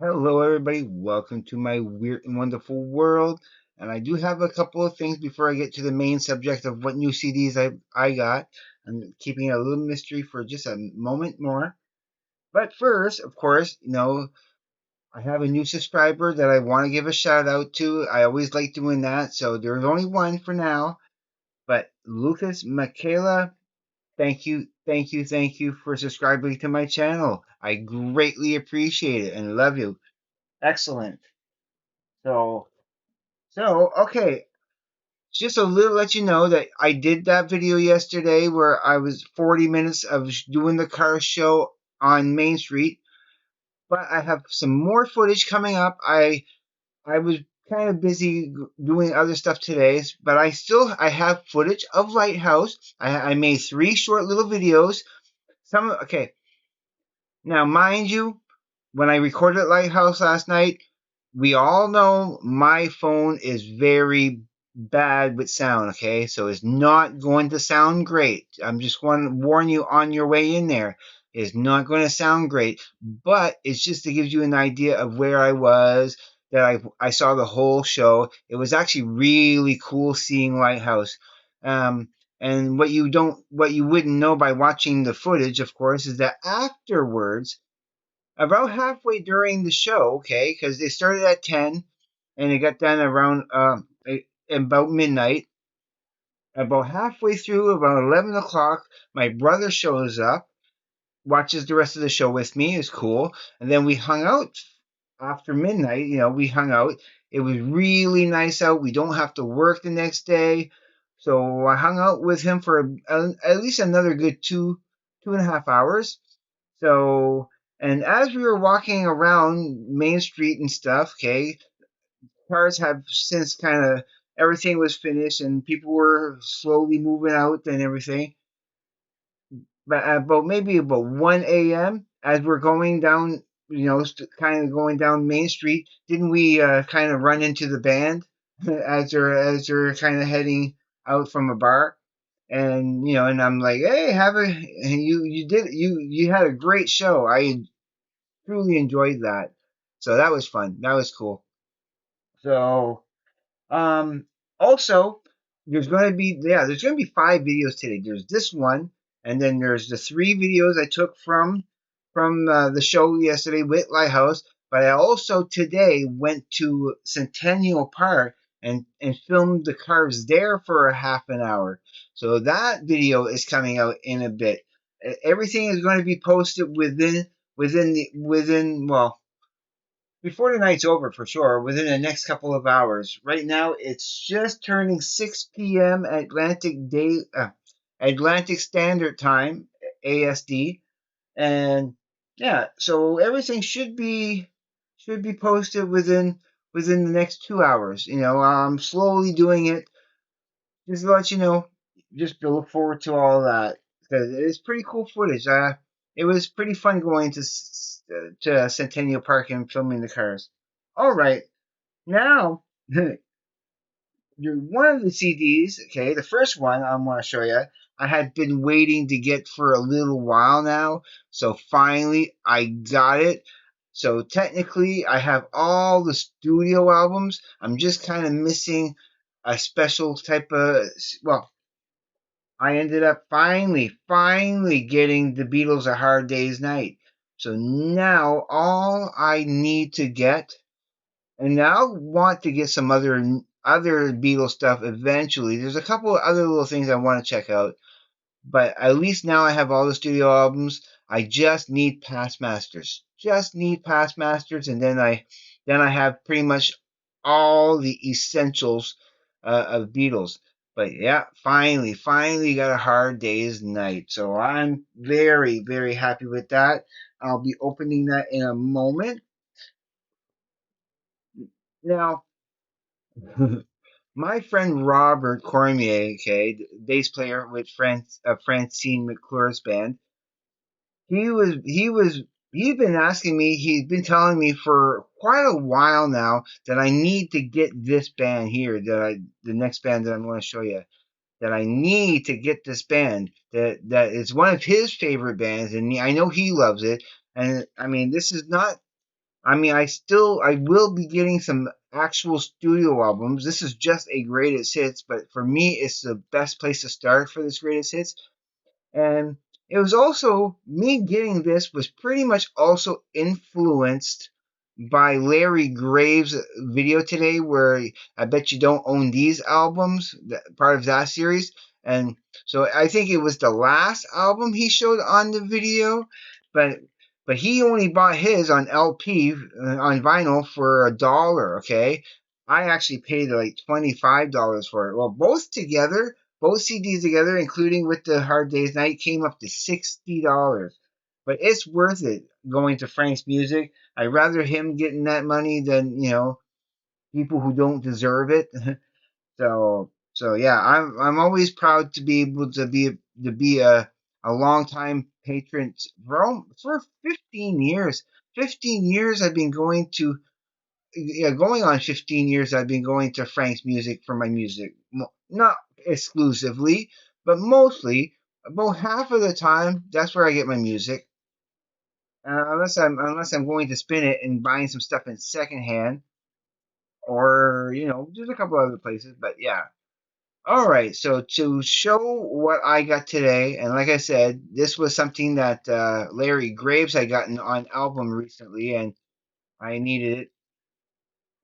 Hello, everybody. Welcome to my weird and wonderful world. And I do have a couple of things before I get to the main subject of what new CDs I got. I'm keeping it a little mystery for just a moment more. But first, of course, I have a new subscriber that I want to give a shout out to. I always like doing that. So there's only one for now. But Lucas Michaela, thank you for subscribing to my channel. I greatly appreciate it and love you. Excellent. So okay, just a little let you know that I did that video yesterday where I was 40 minutes of doing the car show on Main Street, but I have some more footage coming up. I was kind of busy doing other stuff today, but I have footage of Lighthouse. I made three short little videos. Okay, now mind you, when I recorded Lighthouse last night, we all know my phone is very bad with sound, okay? So it's not going to sound great. I'm just going to warn you on your way in there. It's not going to sound great, but it's just to give you an idea of where I was, that I saw the whole show. It was actually really cool seeing Lighthouse. Um, and what you wouldn't know by watching the footage, of course, is that afterwards, about halfway during the show, okay, because they started at 10 and it got done around about midnight. About halfway through, about 11 o'clock, my brother shows up, watches the rest of the show with me. It's cool. And then we hung out after midnight. We hung out. It was really nice out. We don't have to work the next day. So I hung out with him for at least another good 2.5 hours. So, and as we were walking around Main Street and stuff, okay, cars have since kind of everything was finished and people were slowly moving out and everything. But about maybe about 1 a.m. as we're going down, kind of going down Main Street, didn't we kind of run into the band as they're kind of heading out from a bar? And and I'm like, hey, and you had a great show. I truly enjoyed that. So that was fun. That was cool. So um also there's gonna be five videos today. There's this one, and then there's the three videos I took from the show yesterday with Lighthouse. But I also today went to Centennial Park and filmed the cars there for a half an hour. So that video is coming out in a bit. Everything is going to be posted within well, before the night's over for sure, within the next couple of hours. Right now, it's just turning 6 p.m. Atlantic Standard Time, ASD, and yeah, so everything should be posted within the next 2 hours. I'm slowly doing it just to let you know, just to look forward to all that because it's pretty cool footage. It was pretty fun going to Centennial Park and filming the cars. All right, now one of the CDs. Okay, the first one I want to show you. I had been waiting to get for a little while now, so finally I got it. So technically, I have all the studio albums. I'm just kind of missing a special type of, well, I ended up finally getting the Beatles A Hard Day's Night. So now all I need to get, and I want to get some other Beatles stuff eventually. There's a couple of other little things I want to check out, but at least now I have all the studio albums. I just need past masters. Just need past masters, and then I have pretty much all the essentials of Beatles. But yeah, finally got A Hard Day's Night. So I'm very happy with that. I'll be opening that in a moment. Now, my friend Robert Cormier, okay, the bass player with Francine McClure's band, he's been asking me, he's been telling me for quite a while now that I need to get this band here, the next band that I'm going to show you, that I need to get this band, that is one of his favorite bands, and I know he loves it. And I mean, this is not I mean, I will be getting some actual studio albums. This is just a greatest hits, but for me, it's the best place to start for this greatest hits. And it was also me getting this was pretty much also influenced by Larry Graves' video today, where I bet you don't own these albums, part of that series. And so I think it was the last album he showed on the video, but he only bought his on LP on vinyl for $1. Okay, I actually paid like $25 for it. Well, both CDs together, including with the Hard Day's Night, came up to $60. But it's worth it going to Frank's Music. I'd rather him getting that money than people who don't deserve it. So yeah, I'm always proud to be able to be a long time patron for 15 years. 15 years I've been going to going on 15 years I've been going to Frank's Music for my music. Not exclusively, but mostly about half of the time that's where I get my music. Unless I'm going to spin it and buying some stuff in secondhand, or there's a couple other places, but yeah. All right, so to show what I got today, and like I said, this was something that Larry Graves had gotten on album recently, and I needed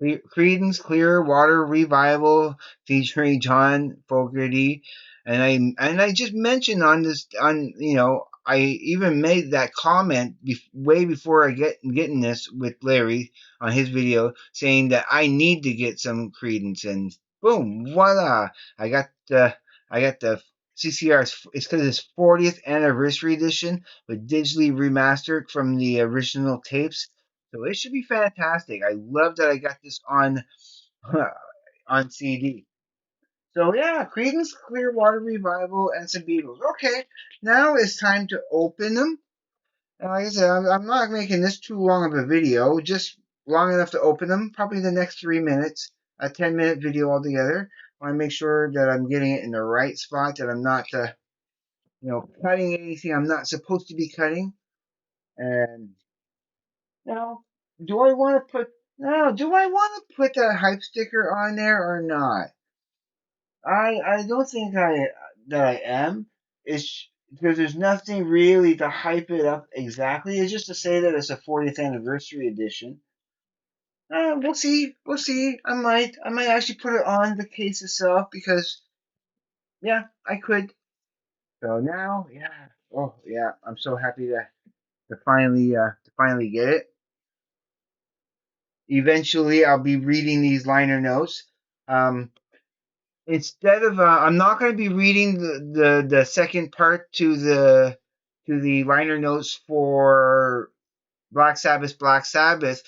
it. Creedence Clearwater Revival featuring John Fogerty, and I just mentioned on this on I even made that comment way before I getting this with Larry on his video saying that I need to get some Creedence, and boom, voila! I got the I got the CCR's. It's because it's 40th anniversary edition, but digitally remastered from the original tapes. So it should be fantastic. I love that I got this on on CD. So yeah, Creedence Clearwater Revival and some Beatles. Okay, now it's time to open them. And like I said, I'm not making this too long of a video, just long enough to open them. Probably the next 3 minutes, a 10-minute video altogether. I want to make sure that I'm getting it in the right spot, that I'm not, cutting anything I'm not supposed to be cutting. And now, do I want to put do I want to put that hype sticker on there or not? I don't think I am. It's because there's nothing really to hype it up exactly. It's just to say that it's a 40th anniversary edition. We'll see. We'll see. I might actually put it on the case itself because yeah, I could. So now, yeah. Oh yeah, I'm so happy to finally get it. Eventually, I'll be reading these liner notes. Um, Instead of I'm not going to be reading the second part to the liner notes for Black Sabbath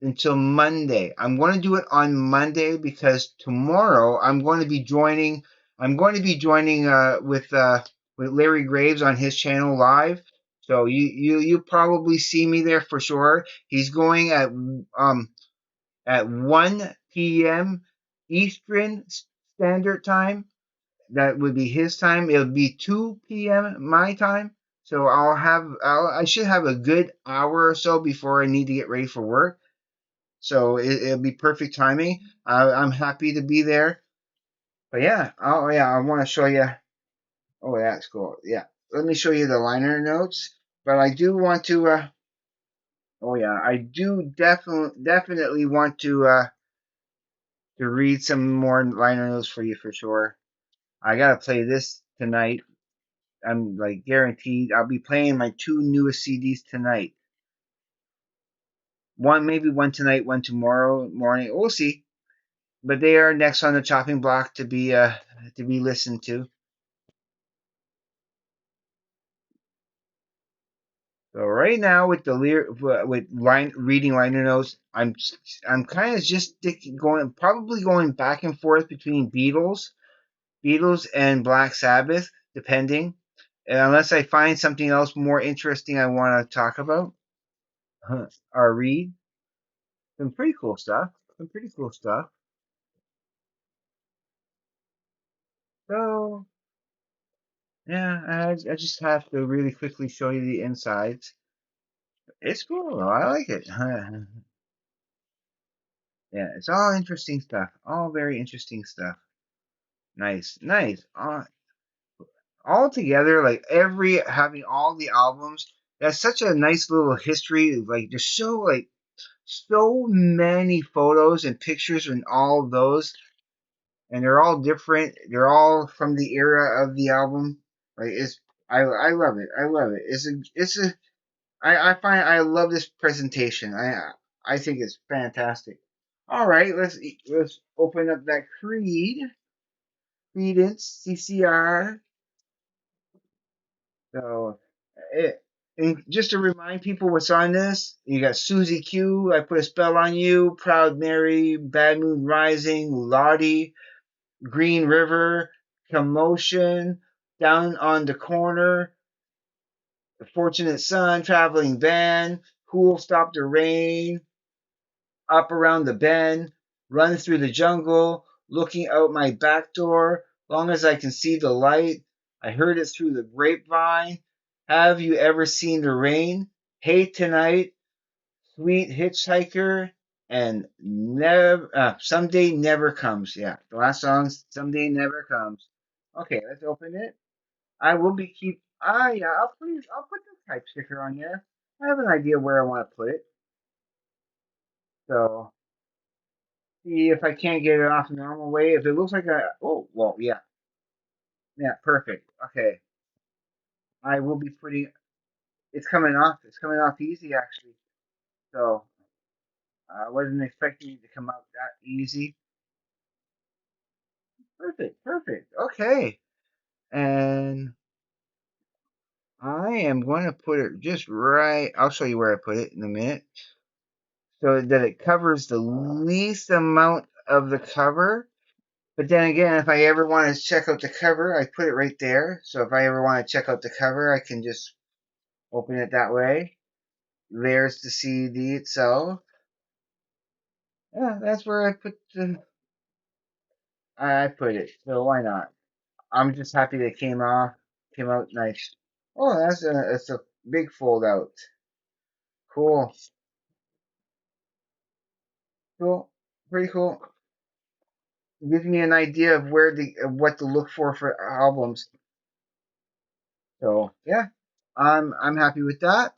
until Monday. I'm going to do it on Monday because tomorrow I'm going to be joining with Larry Graves on his channel live. So you probably see me there for sure. He's going at 1 p.m. Eastern Standard Time. That would be his time. It'll be 2 p.m. my time. So I should have a good hour or so before I need to get ready for work. So it'll be perfect timing. I'm happy to be there. But yeah, oh yeah, I want to show you. Oh, yeah, that's cool. Yeah, let me show you the liner notes. But I do want to. Oh yeah, I do definitely want to read some more liner notes for you for sure. I gotta play this tonight. I'm like guaranteed. I'll be playing my two newest CDs tonight. Maybe one tonight, one tomorrow morning. We'll see. But they are next on the chopping block to be listened to. So right now with with line reading liner notes, I'm kind of just probably going back and forth between Beatles and Black Sabbath, depending, unless I find something else more interesting I want to talk about or read. Some pretty cool stuff. Some pretty cool stuff. So yeah, I just have to really quickly show you the insides. It's cool. I like it. Yeah, it's all interesting stuff. All very interesting stuff. Nice, nice. All together, like every having all the albums. That's such a nice little history. Like there's so many photos and pictures and all of those, and they're all different. They're all from the era of the album. Like I love it. I love it. I find I love this presentation. I think it's fantastic. All right, let's open up that Credence CCR. So, it, and just to remind people what's on this, you got Susie Q, I Put a Spell on You, Proud Mary, Bad Moon Rising, Lottie, Green River, Commotion, Down on the Corner, The Fortunate Son, Traveling Band, Who'll Stop the Rain, Up Around the Bend, Run Through the Jungle, Looking Out My Back Door, Long as I Can See the Light, I Heard It Through the Grapevine, Have You Ever Seen the Rain, Hey Tonight, Sweet Hitchhiker, and Never Someday Never Comes. Yeah, the last song, Someday Never Comes. Okay, let's open it. I will be keep. Yeah, I'll put the type sticker on there. I have an idea where I want to put it. So see if I can't get it off the normal way. If it looks like a oh well yeah, yeah, perfect. Okay. I will be putting it's coming off. It's coming off easy actually. So I wasn't expecting it to come out that easy. Perfect, perfect. Okay. And I am going to put it just right. I'll show you where I put it in a minute. So that it covers the least amount of the cover. But then again, if I ever want to check out the cover, I put it right there. So if I ever want to check out the cover, I can just open it that way. There's the CD itself. Yeah, that's where I put it. So why not? I'm just happy that it came out nice. Oh, that's a big fold out. Cool, cool, pretty cool. Gives me an idea of of what to look for albums. So yeah, I'm happy with that.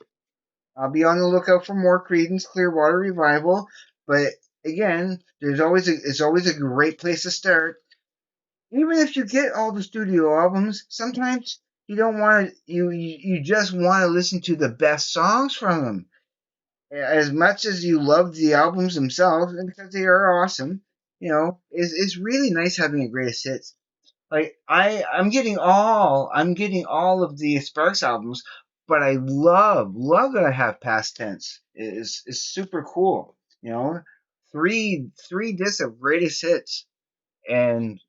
I'll be on the lookout for more Creedence Clearwater Revival. But again, it's always a great place to start. Even if you get all the studio albums, sometimes you don't want to. You just want to listen to the best songs from them. As much as you love the albums themselves, and because they are awesome, it's really nice having a greatest hits. Like I'm getting all of the Sparks albums, but I love that I have past tense. Is super cool. You know, three discs of greatest hits, and